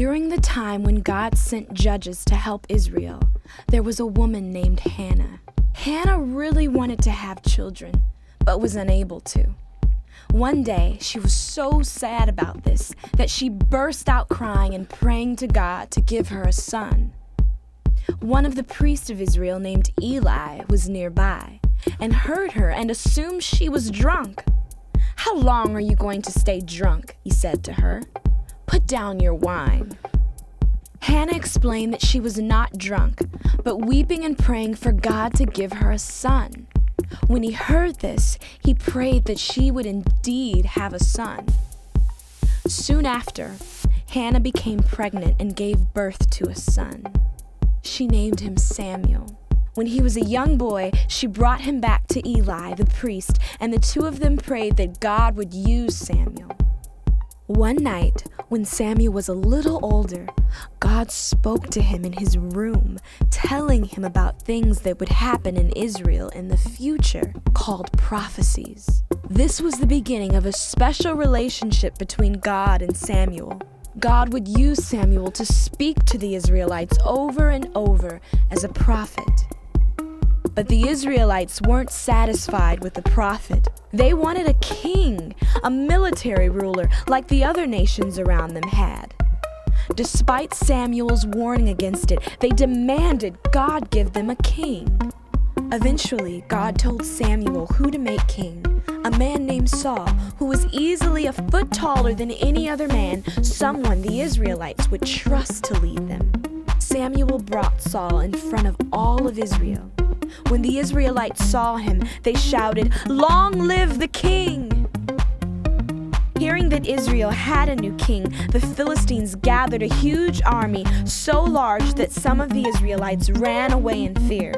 During the time when God sent judges to help Israel, there was a woman named Hannah. Hannah really wanted to have children, but was unable to. One day, she was so sad about this that she burst out crying and praying to God to give her a son. One of the priests of Israel named Eli was nearby and heard her and assumed she was drunk. "How long are you going to stay drunk?" he said to her. "Put down your wine." Hannah explained that she was not drunk, but weeping and praying for God to give her a son. When he heard this, he prayed that she would indeed have a son. Soon after, Hannah became pregnant and gave birth to a son. She named him Samuel. When he was a young boy, she brought him back to Eli, the priest, and the two of them prayed that God would use Samuel. One night, when Samuel was a little older, God spoke to him in his room, telling him about things that would happen in Israel in the future, called prophecies. This was the beginning of a special relationship between God and Samuel. God would use Samuel to speak to the Israelites over and over as a prophet. But the Israelites weren't satisfied with the prophet. They wanted a king, a military ruler, like the other nations around them had. Despite Samuel's warning against it, they demanded God give them a king. Eventually, God told Samuel who to make king, a man named Saul, who was easily a foot taller than any other man, someone the Israelites would trust to lead them. Samuel brought Saul in front of all of Israel. When the Israelites saw him, they shouted, "Long live the king!" Hearing that Israel had a new king, the Philistines gathered a huge army, so large that some of the Israelites ran away in fear.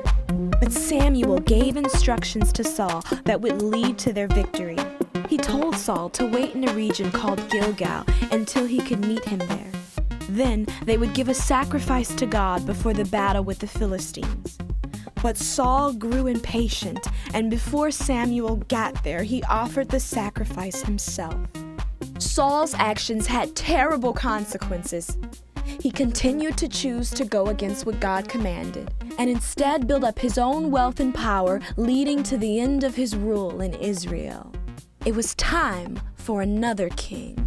But Samuel gave instructions to Saul that would lead to their victory. He told Saul to wait in a region called Gilgal until he could meet him there. Then they would give a sacrifice to God before the battle with the Philistines. But Saul grew impatient, and before Samuel got there, he offered the sacrifice himself. Saul's actions had terrible consequences. He continued to choose to go against what God commanded, and instead built up his own wealth and power, leading to the end of his rule in Israel. It was time for another king.